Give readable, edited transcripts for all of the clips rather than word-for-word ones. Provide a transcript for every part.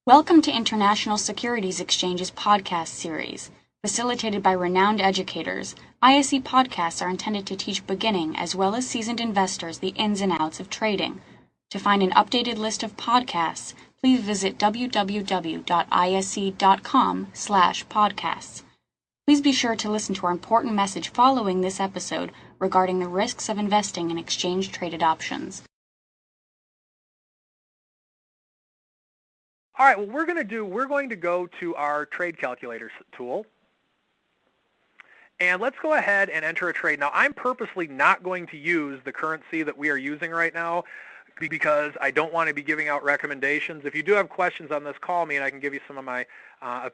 Welcome to International Securities Exchange's podcast series. Facilitated by renowned educators, ISE podcasts are intended to teach beginning as well as seasoned investors the ins and outs of trading. To find an updated list of podcasts, please visit www.ise.com/podcasts. Please be sure to listen to our important message following this episode regarding the risks of investing in exchange-traded options. All right, what we're going to go to our trade calculator tool. And let's go ahead and enter a trade. Now, I'm purposely not going to use the currency that we are using right now because I don't want to be giving out recommendations. If you do have questions on this, call me and I can give you some of my, I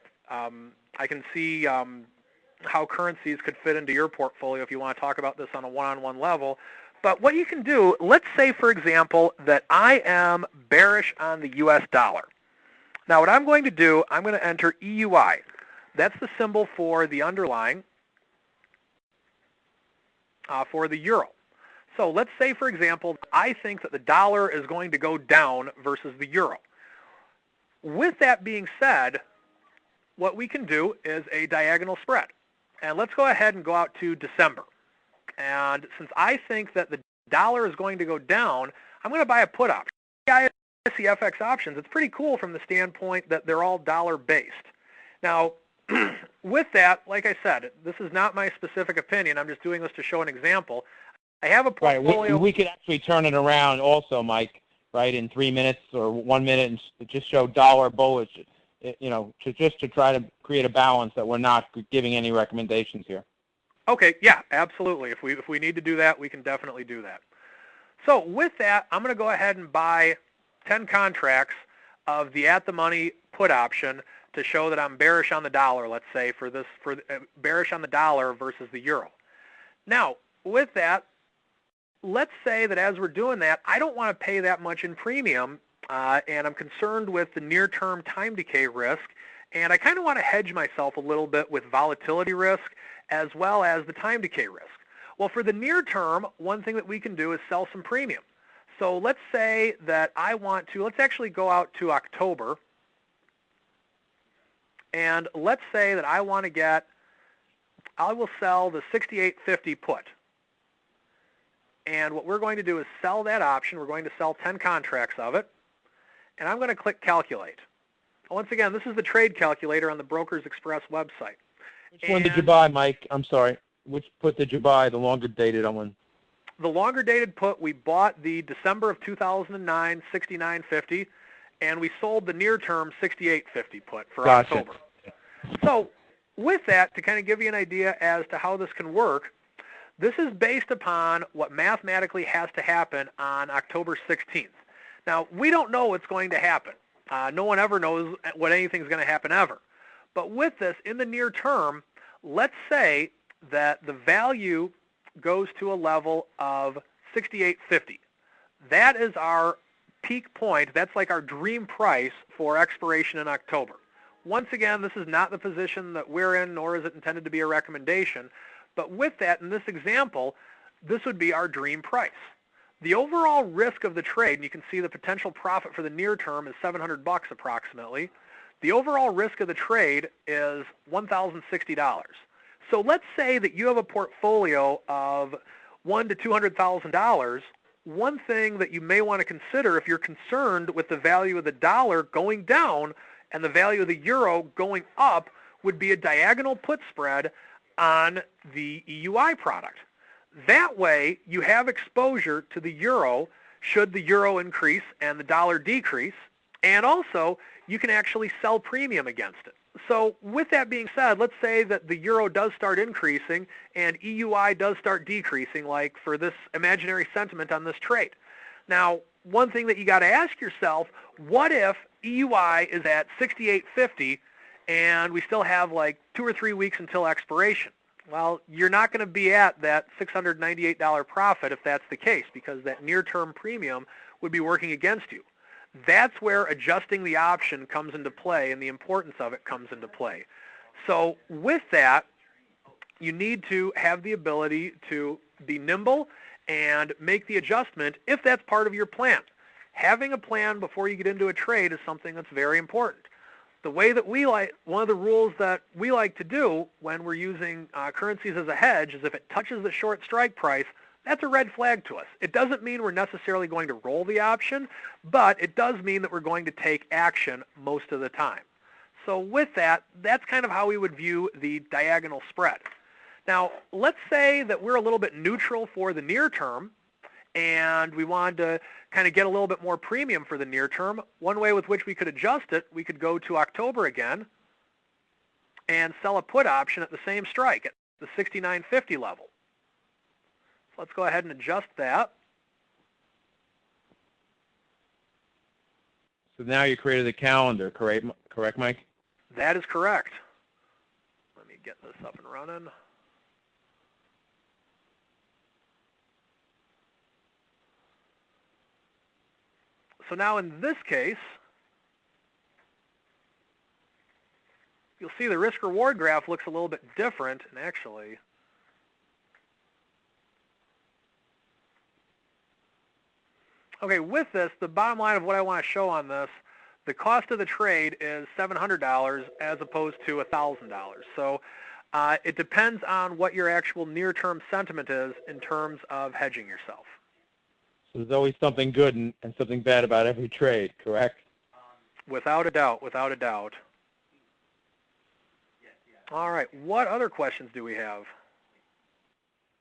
can see how currencies could fit into your portfolio if you want to talk about this on a one-on-one level. But what you can do, let's say, for example, that I am bearish on the US dollar. Now, what I'm going to do, I'm going to enter EUI. That's the symbol for the underlying for the euro. So let's say, for example, I think that the dollar is going to go down versus the euro. With that being said, what we can do is a diagonal spread. And let's go ahead and go out to December. And since I think that the dollar is going to go down, I'm going to buy a put option. The FX options, it's pretty cool from the standpoint that they're all dollar-based. Now, with that, like I said, this is not my specific opinion. I'm just doing this to show an example. I have a portfolio. Right. We could actually turn it around also, Mike, right, in 3 minutes or 1 minute and just show dollar bullish, just to try to create a balance that we're not giving any recommendations here. Okay, yeah, absolutely. If we need to do that, we can definitely do that. So with that, I'm going to go ahead and buy 10 contracts of the at-the-money put option to show that I'm bearish on the dollar, let's say, bearish on the dollar versus the euro. Now, with that, let's say that as we're doing that, I don't want to pay that much in premium, and I'm concerned with the near-term time decay risk, and I kind of want to hedge myself a little bit with volatility risk as well as the time decay risk. Well, for the near term, one thing that we can do is sell some premium. So let's say that I want to, let's actually go out to October, and let's say that I want to get, I will sell the 68.50 put. And what we're going to do is sell that option. We're going to sell 10 contracts of it, and I'm going to click Calculate. Once again, this is the trade calculator on the Brokers Express website. Which one did you buy, Mike? I'm sorry. Which put did you buy, the longer dated one? The longer dated put, we bought the December of 2009 69.50, and we sold the near term 68.50 put for Gotcha. October. So with that, to kind of give you an idea as to how this can work, this is based upon what mathematically has to happen on October 16th. Now, we don't know what's going to happen. No one ever knows what anything's going to happen ever. But with this, in the near term, let's say that the value goes to a level of 68.50. That is our peak point. That's like our dream price for expiration in October. Once again, this is not the position that we're in, nor is it intended to be a recommendation. But with that, in this example, this would be our dream price. The overall risk of the trade, and you can see the potential profit for the near term is $700 approximately. The overall risk of the trade is $1,060. So let's say that you have a portfolio of $100,000 to $200,000. One thing that you may want to consider if you're concerned with the value of the dollar going down and the value of the euro going up would be a diagonal put spread on the EUI product. That way, you have exposure to the euro should the euro increase and the dollar decrease, and also you can actually sell premium against it. So with that being said, let's say that the euro does start increasing and EUI does start decreasing, like for this imaginary sentiment on this trade. Now, one thing that you got to ask yourself, what if EUI is at 68.50 and we still have like 2 or 3 weeks until expiration? Well, you're not going to be at that $698 profit if that's the case, because that near-term premium would be working against you. That's where adjusting the option comes into play and the importance of it comes into play. So with that, you need to have the ability to be nimble and make the adjustment if that's part of your plan. having a plan before you get into a trade is something that's very important. The way that one of the rules that we like to do when we're using currencies as a hedge is if it touches the short strike price, that's a red flag to us. It doesn't mean we're necessarily going to roll the option, but it does mean that we're going to take action most of the time. So with that, that's kind of how we would view the diagonal spread. Now, let's say that we're a little bit neutral for the near term, and we wanted to kind of get a little bit more premium for the near term. One way with which we could adjust it, we could go to October again and sell a put option at the same strike at the 69.50 level. So let's go ahead and adjust that. So now you created a calendar, correct, Mike? That is correct. Let me get this up and running. So now in this case, you'll see the risk-reward graph looks a little bit different, and actually, okay, with this, the bottom line of what I want to show on this, the cost of the trade is $700 as opposed to $1,000. So it depends on what your actual near-term sentiment is in terms of hedging yourself. So there's always something good and something bad about every trade, correct? Without a doubt, without a doubt. All right, what other questions do we have?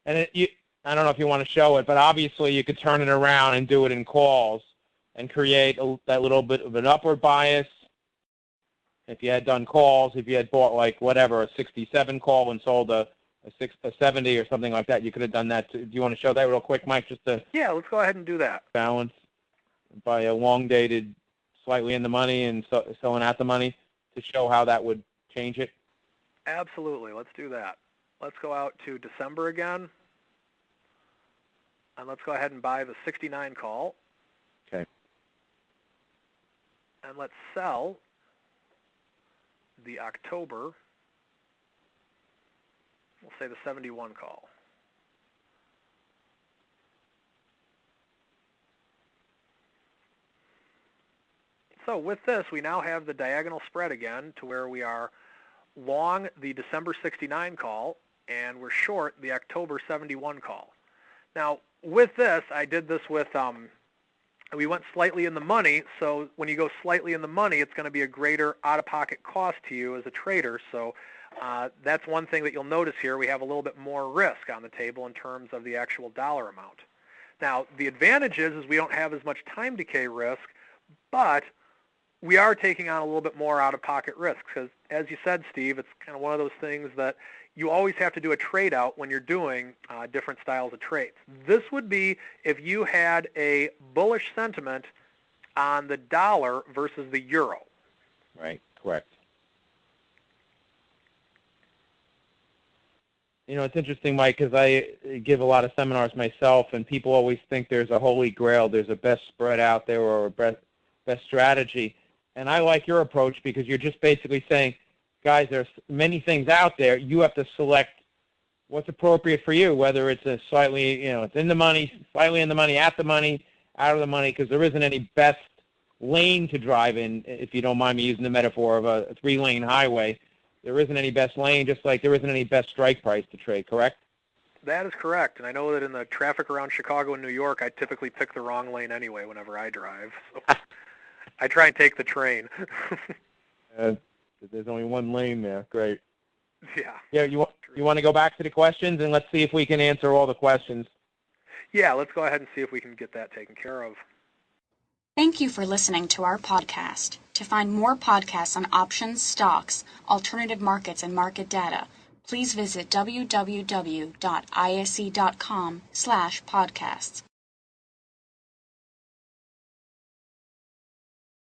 And I don't know if you want to show it, but obviously you could turn it around and do it in calls and create that little bit of an upward bias. If you had done calls, if you had bought like whatever, a 67 call and sold a 70 or something like that, you could have done that too. Do you want to show that real quick, Mike? Just to Yeah, let's go ahead and do that. Balance by a long-dated, slightly in the money and selling at the money to show how that would change it? Absolutely. Let's do that. Let's go out to December again. And let's go ahead and buy the 69 call. Okay. And let's sell the October, we'll say the 71 call. So with this, we now have the diagonal spread again to where we are long the December 69 call and we're short the October 71 call. Now with this, I did this with, we went slightly in the money, so when you go slightly in the money, it's going to be a greater out-of-pocket cost to you as a trader. So that's one thing that you'll notice here. We have a little bit more risk on the table in terms of the actual dollar amount. Now, the advantage is we don't have as much time decay risk, but we are taking on a little bit more out-of-pocket risk because, as you said, Steve, it's kind of one of those things that you always have to do a trade out when you're doing different styles of trades. This would be if you had a bullish sentiment on the dollar versus the euro. Right, correct. You know, it's interesting, Mike, because I give a lot of seminars myself, and people always think there's a holy grail, there's a best spread out there or a best strategy. And I like your approach because you're just basically saying, guys, there's many things out there. You have to select what's appropriate for you, whether it's a slightly, it's in the money, slightly in the money, at the money, out of the money, because there isn't any best lane to drive in, if you don't mind me using the metaphor of a 3-lane highway. There isn't any best lane, just like there isn't any best strike price to trade, correct? That is correct. And I know that in the traffic around Chicago and New York, I typically pick the wrong lane anyway whenever I drive. So I try and take the train. There's only one lane there. Great. Yeah. Yeah. You want to go back to the questions and let's see if we can answer all the questions. Yeah. Let's go ahead and see if we can get that taken care of. Thank you for listening to our podcast. To find more podcasts on options, stocks, alternative markets, and market data, please visit www.ise.com/podcasts.